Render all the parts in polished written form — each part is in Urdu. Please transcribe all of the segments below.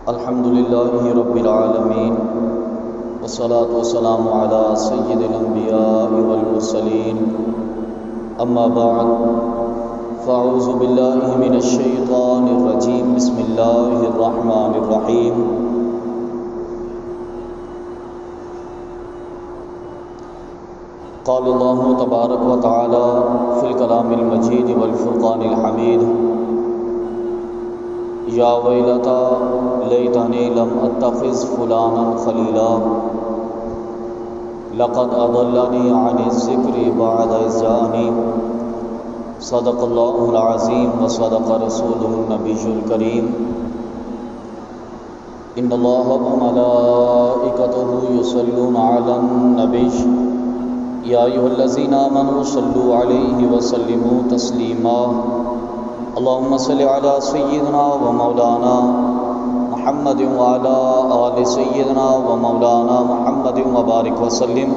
الحمد للہ رب العالمین والصلاة والسلام علی سید الانبیاء والمرسلین اما بعد فاعوذ باللہ من الشیطان الرجیم بسم اللہ الرحمن الرحیم قال اللہ تبارک و تعالی فی الکلام المجید والفرقان الحمید یا ویلتا لیتنی لم اتخذ فلانا خلیلا لقد اضلنی عن الذکر بعد اذ جاءنی صدق اللہ العظیم وصدق رسولہ النبی الکریم ان اللہ وملائکتہ یصلون علی النبی یا ایھا الذین آمنوا صلوا علیہ وسلموا تسلیما اللهم صل على سيدنا ومولانا محمد وعلى آل سيدنا ومولانا محمد وبارک وسلم۔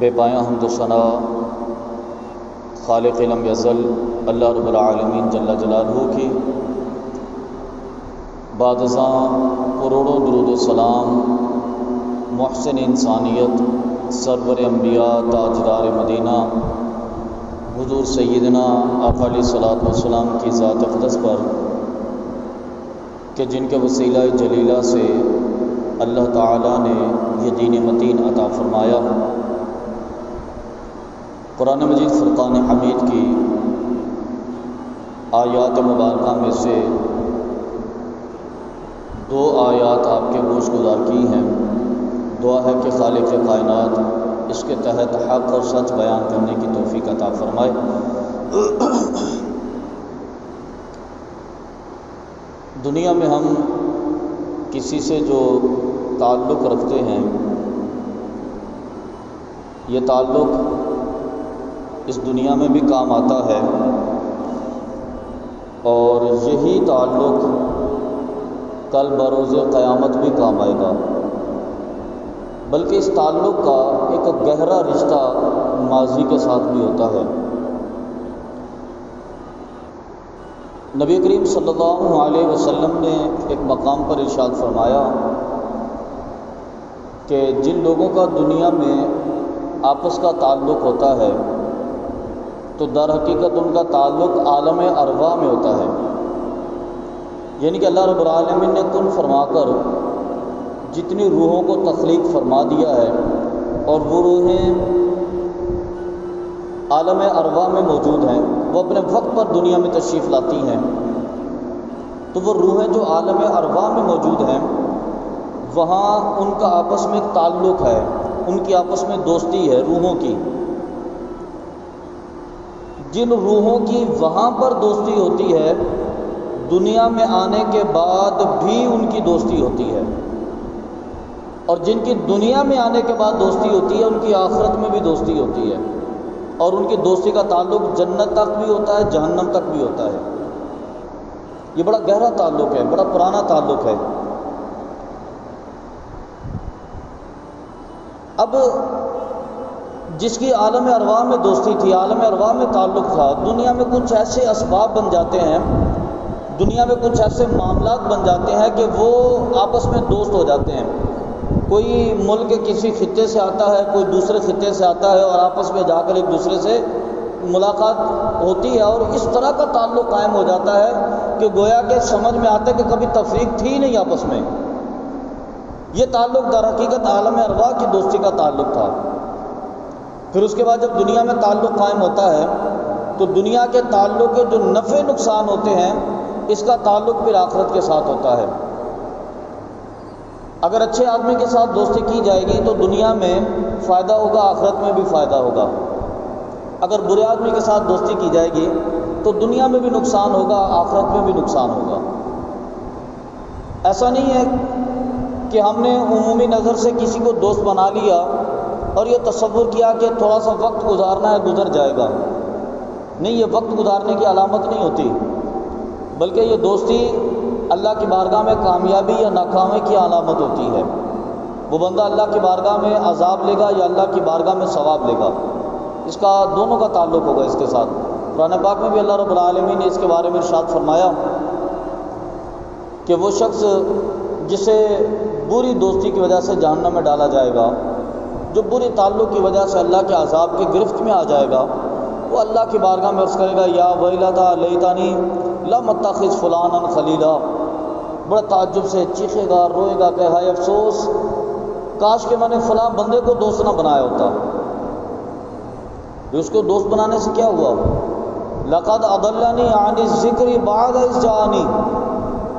بے پایہ حمد و ثنا خالق لم یزل اللہ رب العالمین جل جلالہ کی، بعد ازاں کروڑوں درود و سلام محسن انسانیت سرور انبیاء تاجدار مدینہ حضور سیدنا آقا علیہ الصلوۃ والسلام کی ذات اقدس پر کہ جن کے وسیلہ جلیلہ سے اللہ تعالیٰ نے یہ دین متین عطا فرمایا۔ قرآن مجید فرقان حمید کی آیات مبارکہ میں سے دو آیات آپ کے گوش گزار کی ہیں۔ دعا ہے کہ خالق کائنات اس کے تحت حق اور سچ بیان کرنے کی توفیق عطا فرمائے۔ دنیا میں ہم کسی سے جو تعلق رکھتے ہیں، یہ تعلق اس دنیا میں بھی کام آتا ہے اور یہی تعلق کل بروز قیامت بھی کام آئے گا، بلکہ اس تعلق کا ایک گہرا رشتہ ماضی کے ساتھ بھی ہوتا ہے۔ نبی کریم صلی اللہ علیہ وسلم نے ایک مقام پر ارشاد فرمایا کہ جن لوگوں کا دنیا میں آپس کا تعلق ہوتا ہے تو در حقیقت ان کا تعلق عالم ارواح میں ہوتا ہے، یعنی کہ اللہ رب العالمین نے کن فرما کر جتنی روحوں کو تخلیق فرما دیا ہے اور وہ روحیں عالم ارواح میں موجود ہیں، وہ اپنے وقت پر دنیا میں تشریف لاتی ہیں، تو وہ روحیں جو عالم ارواح میں موجود ہیں وہاں ان کا آپس میں ایک تعلق ہے، ان کی آپس میں دوستی ہے روحوں کی۔ جن روحوں کی وہاں پر دوستی ہوتی ہے دنیا میں آنے کے بعد بھی ان کی دوستی ہوتی ہے، اور جن کی دنیا میں آنے کے بعد دوستی ہوتی ہے ان کی آخرت میں بھی دوستی ہوتی ہے، اور ان کی دوستی کا تعلق جنت تک بھی ہوتا ہے، جہنم تک بھی ہوتا ہے۔ یہ بڑا گہرا تعلق ہے، بڑا پرانا تعلق ہے۔ اب جس کی عالم ارواح میں دوستی تھی، عالم ارواح میں تعلق تھا، دنیا میں کچھ ایسے اسباب بن جاتے ہیں، دنیا میں کچھ ایسے معاملات بن جاتے ہیں کہ وہ آپس میں دوست ہو جاتے ہیں۔ کوئی ملک کسی خطے سے آتا ہے، کوئی دوسرے خطے سے آتا ہے اور آپس میں جا کر ایک دوسرے سے ملاقات ہوتی ہے اور اس طرح کا تعلق قائم ہو جاتا ہے کہ گویا کہ سمجھ میں آتا ہے کہ کبھی تفریق تھی نہیں آپس میں۔ یہ تعلق در حقیقت عالم ارواح کی دوستی کا تعلق تھا۔ پھر اس کے بعد جب دنیا میں تعلق قائم ہوتا ہے تو دنیا کے تعلق کے جو نفع نقصان ہوتے ہیں اس کا تعلق پھر آخرت کے ساتھ ہوتا ہے۔ اگر اچھے آدمی کے ساتھ دوستی کی جائے گی تو دنیا میں فائدہ ہوگا، آخرت میں بھی فائدہ ہوگا۔ اگر برے آدمی کے ساتھ دوستی کی جائے گی تو دنیا میں بھی نقصان ہوگا، آخرت میں بھی نقصان ہوگا۔ ایسا نہیں ہے کہ ہم نے عمومی نظر سے کسی کو دوست بنا لیا اور یہ تصور کیا کہ تھوڑا سا وقت گزارنا ہے، گزر جائے گا۔ نہیں، یہ وقت گزارنے کی علامت نہیں ہوتی، بلکہ یہ دوستی اللہ کی بارگاہ میں کامیابی یا ناکامی کی علامت ہوتی ہے۔ وہ بندہ اللہ کی بارگاہ میں عذاب لے گا یا اللہ کی بارگاہ میں ثواب لے گا، اس کا دونوں کا تعلق ہوگا اس کے ساتھ۔ قرآن پاک میں بھی اللہ رب العالمین نے اس کے بارے میں ارشاد فرمایا کہ وہ شخص جسے بری دوستی کی وجہ سے جہنم میں ڈالا جائے گا، جو بری تعلق کی وجہ سے اللہ کے عذاب کی گرفت میں آ جائے گا، وہ اللہ کی بارگاہ میں عرض کرے گا یا ویلتا لیتنی لم اتخذ فلانا خلیلا، بڑا تعجب سے چیخے گا، روئے گا کہ ہائے افسوس، کاش کہ میں نے فلاں بندے کو دوست نہ بنایا ہوتا۔ اس کو دوست بنانے سے کیا ہوا؟ لقد اضلنی عن الذکر بعد اذ جاءنی،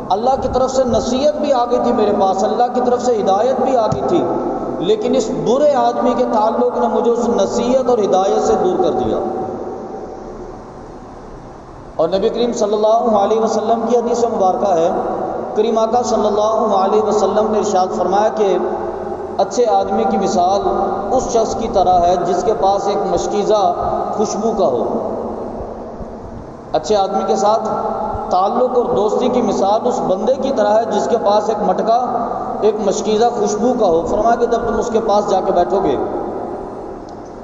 اللہ کی طرف سے نصیحت بھی آ گئی تھی میرے پاس، اللہ کی طرف سے ہدایت بھی آ گئی تھی، لیکن اس برے آدمی کے تعلق نے مجھے اس نصیحت اور ہدایت سے دور کر دیا۔ اور نبی کریم صلی اللہ علیہ وسلم کی حدیث مبارکہ ہے، کریم آقا صلی اللہ علیہ وسلم نے ارشاد فرمایا کہ اچھے آدمی کی مثال اس شخص کی طرح ہے جس کے پاس ایک مشکیزہ خوشبو کا ہو۔ اچھے آدمی کے ساتھ تعلق اور دوستی کی مثال اس بندے کی طرح ہے جس کے پاس ایک مٹکا، ایک مشکیزہ خوشبو کا ہو۔ فرمایا کہ جب تم اس کے پاس جا کے بیٹھو گے،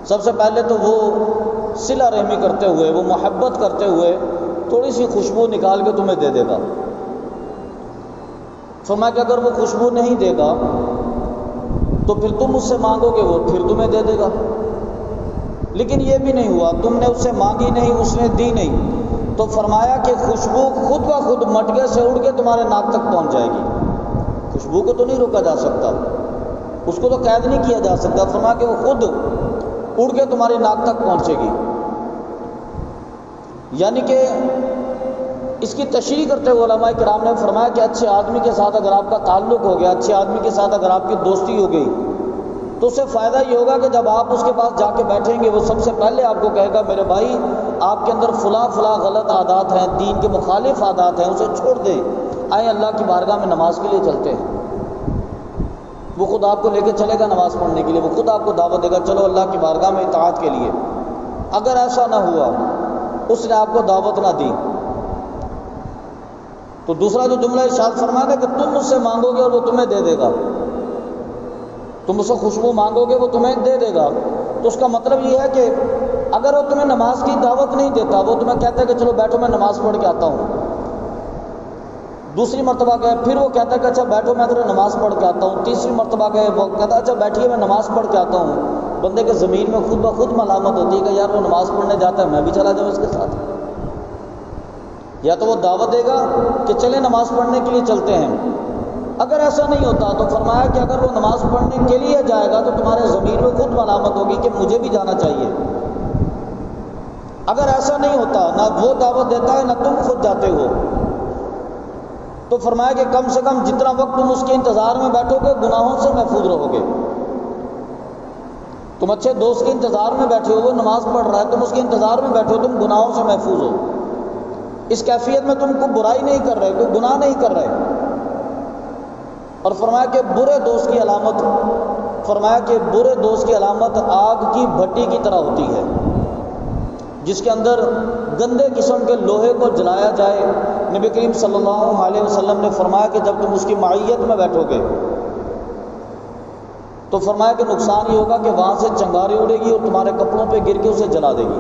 سب سے پہلے تو وہ صلہ رحمی کرتے ہوئے، وہ محبت کرتے ہوئے تھوڑی سی خوشبو نکال کے تمہیں دے دے گا۔ فرمایا کہ اگر وہ خوشبو نہیں دے گا تو پھر تم اس سے مانگو گے، وہ پھر تمہیں دے دے گا۔ لیکن یہ بھی نہیں ہوا، تم نے اس سے مانگی نہیں، اس نے دی نہیں، تو فرمایا کہ خوشبو خود بخود مٹکے سے اڑ کے تمہارے ناک تک پہنچ جائے گی۔ خوشبو کو تو نہیں روکا جا سکتا، اس کو تو قید نہیں کیا جا سکتا۔ فرمایا کہ وہ خود اڑ کے تمہاری ناک تک پہنچے گی۔ یعنی کہ اس کی تشریح کرتے ہوئے علماء کرام نے فرمایا کہ اچھے آدمی کے ساتھ اگر آپ کا تعلق ہو گیا، اچھے آدمی کے ساتھ اگر آپ کی دوستی ہو گئی، تو اس سے فائدہ یہ ہوگا کہ جب آپ اس کے پاس جا کے بیٹھیں گے، وہ سب سے پہلے آپ کو کہے گا میرے بھائی آپ کے اندر فلاں فلاں غلط عادات ہیں، دین کے مخالف عادات ہیں، اسے چھوڑ دیں، آئیں اللہ کی بارگاہ میں نماز کے لیے چلتے ہیں۔ وہ خود آپ کو لے کے چلے گا نماز پڑھنے کے لیے، وہ خود آپ کو دعوت دے گا چلو اللہ کی بارگاہ میں اطاعت کے لیے۔ اگر ایسا نہ ہوا، اس نے آپ کو دعوت نہ دی، تو دوسرا جو جملہ ارشاد فرمایا کہ تم اس سے مانگو گے اور وہ تمہیں دے دے گا، تم اس سے خوشبو مانگو گے وہ تمہیں دے دے گا۔ تو اس کا مطلب یہ ہے کہ اگر وہ تمہیں نماز کی دعوت نہیں دیتا، وہ تمہیں کہتا ہے کہ چلو بیٹھو میں نماز پڑھ کے آتا ہوں، دوسری مرتبہ گئے پھر وہ کہتا ہے کہ اچھا بیٹھو میں تیرے نماز پڑھ کے آتا ہوں، تیسری مرتبہ گئے وہ کہتا ہے اچھا بیٹھیے میں نماز پڑھ کے آتا ہوں، بندے کے ضمیر میں خود بخود ملامت ہوتی ہے کہ یار وہ نماز پڑھنے جاتا ہے میں بھی چلا جاؤں اس کے ساتھ۔ یا تو وہ دعوت دے گا کہ چلیں نماز پڑھنے کے لیے چلتے ہیں، اگر ایسا نہیں ہوتا تو فرمایا کہ اگر وہ نماز پڑھنے کے لیے جائے گا تو تمہارے ضمیر میں خود ملامت ہوگی کہ مجھے بھی جانا چاہیے۔ اگر ایسا نہیں ہوتا، نہ وہ دعوت دیتا ہے نہ تم خود جاتے ہو، تو فرمایا کہ کم سے کم جتنا وقت تم اس کے انتظار میں بیٹھو گے گناہوں سے محفوظ رہو گے۔ تم اچھے دوست کے انتظار میں بیٹھے ہو، وہ نماز پڑھ رہا ہے، تم اس کے انتظار میں بیٹھے ہو، تم گناہوں سے محفوظ ہو۔ اس کیفیت میں تم کو برائی نہیں کر رہے، کوئی گناہ نہیں کر رہے۔ اور فرمایا کہ برے دوست کی علامت، فرمایا کہ برے دوست کی علامت آگ کی بھٹی کی طرح ہوتی ہے جس کے اندر گندے قسم کے لوہے کو جلایا جائے۔ نبی کریم صلی اللہ علیہ وسلم نے فرمایا کہ جب تم اس کی معیت میں بیٹھو گے تو فرمایا کہ نقصان یہ ہوگا کہ وہاں سے چنگاری اڑے گی اور تمہارے کپڑوں پہ گر کے اسے جلا دے گی۔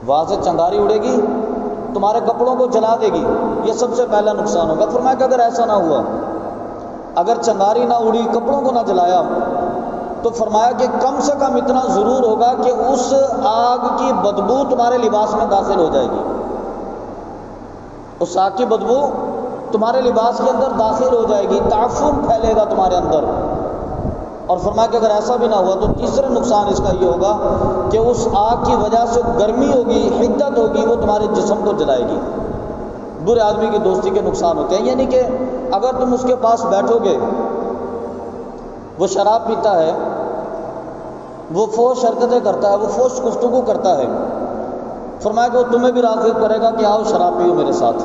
وہاں سے چنگاری اڑے گی، تمہارے کپڑوں کو جلا دے گی، یہ سب سے پہلا نقصان ہوگا۔ فرمایا کہ اگر ایسا نہ ہوا، اگر چنگاری نہ اڑی، کپڑوں کو نہ جلایا، تو فرمایا کہ کم سے کم اتنا ضرور ہوگا کہ اس آگ کی بدبو تمہارے لباس میں داخل ہو جائے گی، اس آگ کی بدبو تمہارے لباس کے اندر داخل ہو جائے گی، تعفن پھیلے گا تمہارے اندر۔ اور فرمایا کہ اگر ایسا بھی نہ ہوا تو تیسرا نقصان اس کا یہ ہوگا کہ اس آگ کی وجہ سے گرمی ہوگی، حدت ہوگی، وہ تمہارے جسم کو جلائے گی۔ برے آدمی کی دوستی کے نقصان ہوتے ہیں، یعنی کہ اگر تم اس کے پاس بیٹھو گے، وہ شراب پیتا ہے، وہ فحش حرکتیں کرتا ہے، وہ فحش گفتگو کرتا ہے، فرمایا کہ وہ تمہیں بھی راغب کرے گا کہ آؤ شراب پیو میرے ساتھ،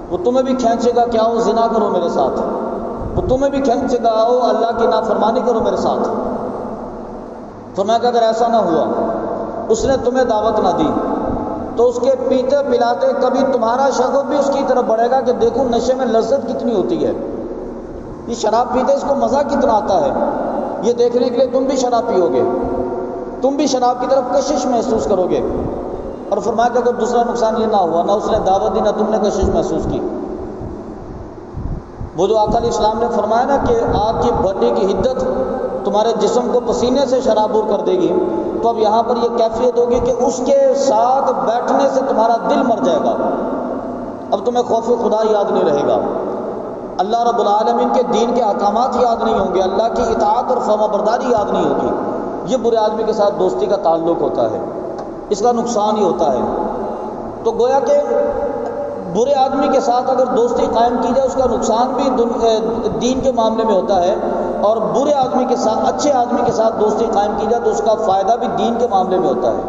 وہ تمہیں بھی کھینچے گا کہ آؤ زنا کرو میرے ساتھ، وہ تمہیں بھی کھینچے گا آؤ اللہ کی نافرمانی کرو میرے ساتھ۔ فرمایا کہ اگر ایسا نہ ہوا، اس نے تمہیں دعوت نہ دی، تو اس کے پیتے پلاتے کبھی تمہارا شغف بھی اس کی طرف بڑھے گا کہ دیکھو نشے میں لذت کتنی ہوتی ہے، یہ شراب پیتے اس کو مزہ کتنا آتا ہے، یہ دیکھنے کے لیے تم بھی شراب پیو گے، تم بھی شراب کی طرف کشش محسوس کرو گے۔ اور فرمایا کہ اگر دوسرا نقصان یہ نہ ہوا، نہ اس نے دعوت دی، نہ تم نے کشش محسوس کی، وہ جو آقا علیہ السلام نے فرمایا نا کہ آگ کی بھٹی کی حدت تمہارے جسم کو پسینے سے شرابور کر دے گی، تو اب یہاں پر یہ کیفیت ہوگی کہ اس کے ساتھ بیٹھنے سے تمہارا دل مر جائے گا، اب تمہیں خوف خدا یاد نہیں رہے گا، اللہ رب العالمین کے دین کے احکامات یاد نہیں ہوں گے، اللہ کی اطاعت اور فرما برداری یاد نہیں ہوگی۔ یہ برے آدمی کے ساتھ دوستی کا تعلق ہوتا ہے، اس کا نقصان ہی ہوتا ہے۔ تو گویا کہ برے آدمی کے ساتھ اگر دوستی قائم کی جائے اس کا نقصان بھی دین کے معاملے میں ہوتا ہے، اور برے آدمی کے ساتھ اچھے آدمی کے ساتھ دوستی قائم کی جائے تو اس کا فائدہ بھی دین کے معاملے میں ہوتا ہے۔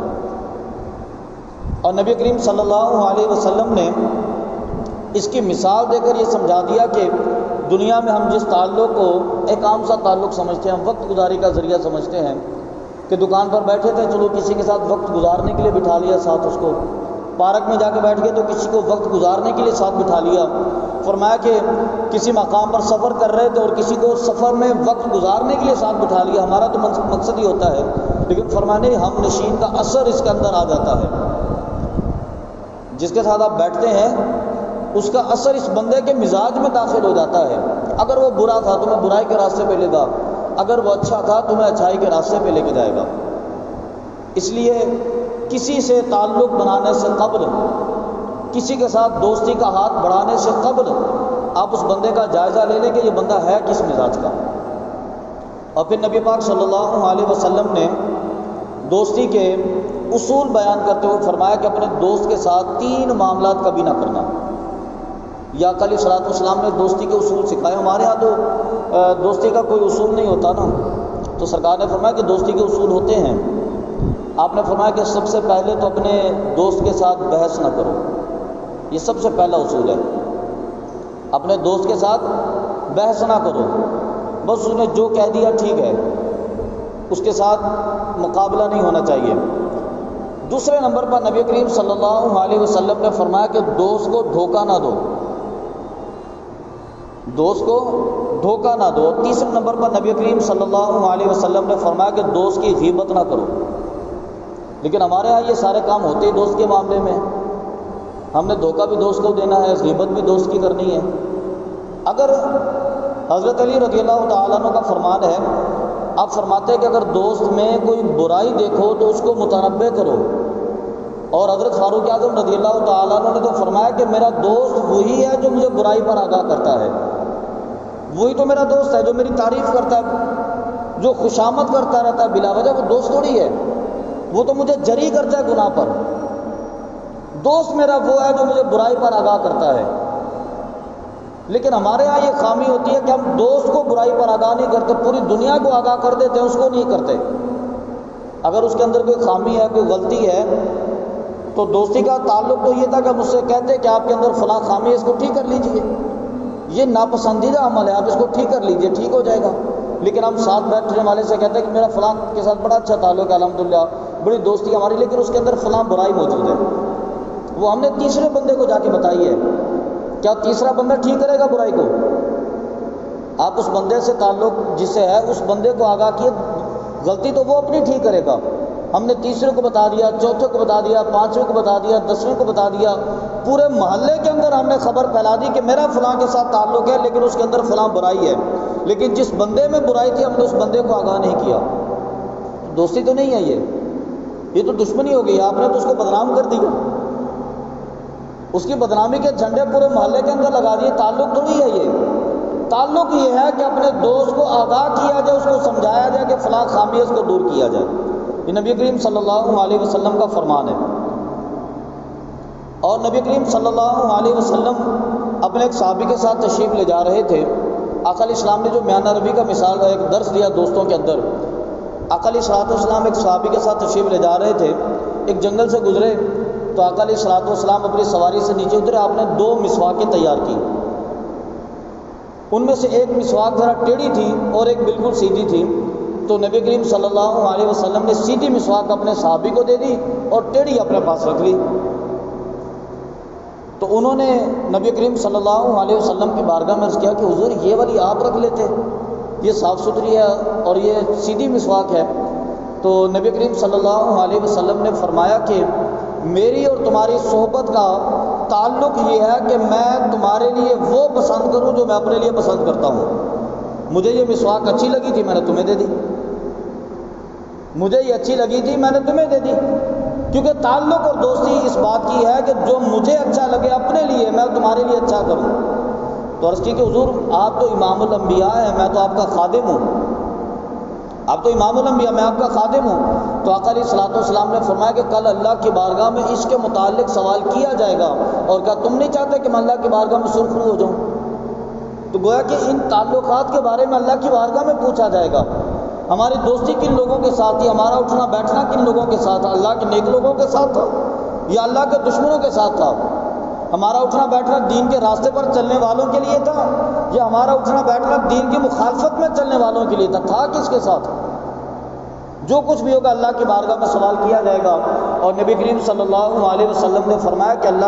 اور نبی کریم صلی اللہ علیہ وسلم نے اس کی مثال دے کر یہ سمجھا دیا کہ دنیا میں ہم جس تعلق کو ایک عام سا تعلق سمجھتے ہیں، ہم وقت گزاری کا ذریعہ سمجھتے ہیں کہ دکان پر بیٹھے تھے، چلو کسی کے ساتھ وقت گزارنے کے لیے بٹھا لیا ساتھ اس کو، پارک میں جا کے بیٹھ گئے تو کسی کو وقت گزارنے کے لیے ساتھ بٹھا لیا۔ فرمایا کہ کسی مقام پر سفر کر رہے تھے اور کسی کو سفر میں وقت گزارنے کے لیے ساتھ بٹھا لیا، ہمارا تو مقصد ہی ہوتا ہے، لیکن فرمانے ہم نشین کا اثر اس کے اندر آ جاتا ہے، جس کے ساتھ آپ بیٹھتے ہیں اس کا اثر اس بندے کے مزاج میں داخل ہو جاتا ہے، اگر وہ برا تھا تمہیں برائی کے راستے پہ لے گا، اگر وہ اچھا تھا تمہیں اچھائی کے راستے پہ لے کے جائے گا۔ اس لیے کسی سے تعلق بنانے سے قبل، کسی کے ساتھ دوستی کا ہاتھ بڑھانے سے قبل آپ اس بندے کا جائزہ لے لیں کہ یہ بندہ ہے کس مزاج کا۔ اور پھر نبی پاک صلی اللہ علیہ وسلم نے دوستی کے اصول بیان کرتے ہوئے فرمایا کہ اپنے دوست کے ساتھ 3 معاملات کبھی نہ کرنا۔ یا علیہ الصلوۃ والسلام نے دوستی کے اصول سکھائے، ہمارے ہاں تو دوستی کا کوئی اصول نہیں ہوتا نا، تو سرکار نے فرمایا کہ دوستی کے اصول ہوتے ہیں۔ آپ نے فرمایا کہ سب سے پہلے تو اپنے دوست کے ساتھ بحث نہ کرو، یہ سب سے پہلا اصول ہے، اپنے دوست کے ساتھ بحث نہ کرو، بس اس نے جو کہہ دیا ٹھیک ہے، اس کے ساتھ مقابلہ نہیں ہونا چاہیے۔ دوسرے نمبر پر نبی کریم صلی اللہ علیہ وسلم نے فرمایا کہ دوست کو دھوکہ نہ دو، دوست کو دھوکہ نہ دو۔ تیسرے نمبر پر نبی کریم صلی اللہ علیہ وسلم نے فرمایا کہ دوست کی غیبت نہ کرو۔ لیکن ہمارے ہاں یہ سارے کام ہوتے ہی دوست کے معاملے میں، ہم نے دھوکہ بھی دوست کو دینا ہے، غیبت بھی دوست کی کرنی ہے۔ اگر حضرت علی رضی اللہ تعالیٰ عنہ کا فرمان ہے، آپ فرماتے ہیں کہ اگر دوست میں کوئی برائی دیکھو تو اس کو متنبہ کرو، اور حضرت فاروق اعظم رضی اللہ تعالیٰ عنہ نے تو فرمایا کہ میرا دوست وہی ہے جو مجھے برائی پر آگاہ کرتا ہے، وہی تو میرا دوست ہے جو میری تعریف کرتا ہے، جو خوشامد کرتا رہتا ہے بلا وجہ، وہ دوست تھوڑی ہے، وہ تو مجھے جری کرتا ہے گناہ پر۔ دوست میرا وہ ہے جو مجھے برائی پر آگاہ کرتا ہے۔ لیکن ہمارے ہاں یہ خامی ہوتی ہے کہ ہم دوست کو برائی پر آگاہ نہیں کرتے، پوری دنیا کو آگاہ کر دیتے ہیں، اس کو نہیں کرتے۔ اگر اس کے اندر کوئی خامی ہے، کوئی غلطی ہے، تو دوستی کا تعلق تو یہ تھا کہ مجھ سے کہتے کہ آپ کے اندر فلاں خامی ہے، اس کو ٹھیک کر لیجئے، یہ ناپسندیدہ عمل ہے، آپ اس کو ٹھیک کر لیجئے، ٹھیک ہو جائے گا۔ لیکن ہم ساتھ بیٹھنے والے سے کہتے ہیں کہ میرا فلاں کے ساتھ بڑا اچھا تعلق ہے الحمدللہ، بڑی دوستی ہماری، لیکن اس کے اندر فلاں برائی موجود ہے، وہ ہم نے تیسرے بندے کو جا کے بتائی ہے، کیا تیسرا بندہ ٹھیک کرے گا برائی کو؟ آپ اس بندے سے تعلق جس سے ہے اس بندے کو آگاہ کیے، غلطی تو وہ اپنی ٹھیک کرے گا، ہم نے تیسرے کو بتا دیا، چوتھے کو بتا دیا، پانچویں کو بتا دیا، 10ویں کو بتا دیا، پورے محلے کے اندر ہم نے خبر پھیلا دی کہ میرا فلاں کے ساتھ تعلق ہے لیکن اس کے اندر فلاں برائی ہے، لیکن جس بندے میں برائی تھی ہم نے اس بندے کو آگاہ نہیں کیا۔ دوستی تو نہیں ہے، یہ تو دشمنی ہو گئی، آپ نے تو اس کو بدنام کر دیا، اس کی بدنامی کے جھنڈے پورے محلے کے اندر لگا دیے۔ تعلق تھوڑی ہے یہ، تعلق یہ ہے کہ اپنے دوست کو آگاہ کیا جائے، اس کو سمجھایا جائے کہ فلاں خامی ہے، اس کو دور کیا جائے۔ یہ نبی کریم صلی اللہ علیہ وسلم کا فرمان ہے۔ اور نبی کریم صلی اللہ علیہ وسلم اپنے ایک صحابی کے ساتھ تشریف لے جا رہے تھے، آقا علیہ السلام نے جو میانہ روی کا مثال ایک درس دیا دوستوں کے اندر، آقا علیہ السلام ایک صحابی کے ساتھ تشریف لے جا رہے تھے، ایک جنگل سے گزرے تو آقا علیہ السلام اپنی سواری سے نیچے اترے، آپ نے 2 مسواکیں تیار کی، ان میں سے ایک مسواک ذرا ٹیڑھی تھی اور ایک بالکل سیدھی تھی، تو نبی کریم صلی اللہ علیہ وسلم نے سیدھی مسواک اپنے صحابی کو دے دی اور ٹیڑھی اپنے پاس رکھ لی۔ تو انہوں نے نبی کریم صلی اللہ علیہ وسلم کی بارگاہ میں عرض کیا کہ حضور یہ والی آپ رکھ لیتے، یہ صاف ستھری ہے اور یہ سیدھی مسواک ہے۔ تو نبی کریم صلی اللہ علیہ وسلم نے فرمایا کہ میری اور تمہاری صحبت کا تعلق یہ ہے کہ میں تمہارے لیے وہ پسند کروں جو میں اپنے لیے پسند کرتا ہوں۔ مجھے یہ مسواک اچھی لگی تھی، میں نے تمہیں دے دی۔ مجھے یہ اچھی لگی تھی، میں نے تمہیں دے دی۔ کیونکہ تعلق اور دوستی اس بات کی ہے کہ جو مجھے اچھا لگے اپنے لیے میں تمہارے لیے اچھا کروں۔ تو عرض کی کہ حضور آپ تو امام الانبیاء ہیں، میں تو آپ کا خادم ہوں۔ آپ تو امام الانبیاء، میں آپ کا خادم ہوں۔ تو آقا علیہ الصلوۃ والسلام نے فرمایا کہ کل اللہ کی بارگاہ میں اس کے متعلق سوال کیا جائے گا، اور کیا تم نہیں چاہتے کہ میں اللہ کی بارگاہ میں سرخرو ہو جاؤں؟ تو گویا کہ ان تعلقات کے بارے میں اللہ کی بارگاہ میں پوچھا جائے گا۔ ہماری دوستی کن لوگوں کے ساتھ تھی، ہمارا اٹھنا بیٹھنا کن لوگوں کے ساتھ تھا، اللہ کے نیک لوگوں کے ساتھ تھا یا اللہ کے دشمنوں کے ساتھ تھا؟ ہمارا اٹھنا بیٹھنا دین کے راستے پر چلنے والوں کے لیے تھا یا ہمارا اٹھنا بیٹھنا دین کی مخالفت میں چلنے والوں کے لیے تھا کس کے ساتھ؟ جو کچھ بھی ہوگا اللہ کی بارگاہ میں سوال کیا جائے گا۔ اور نبی کریم صلی اللہ علیہ وسلم نے فرمایا کہ اللہ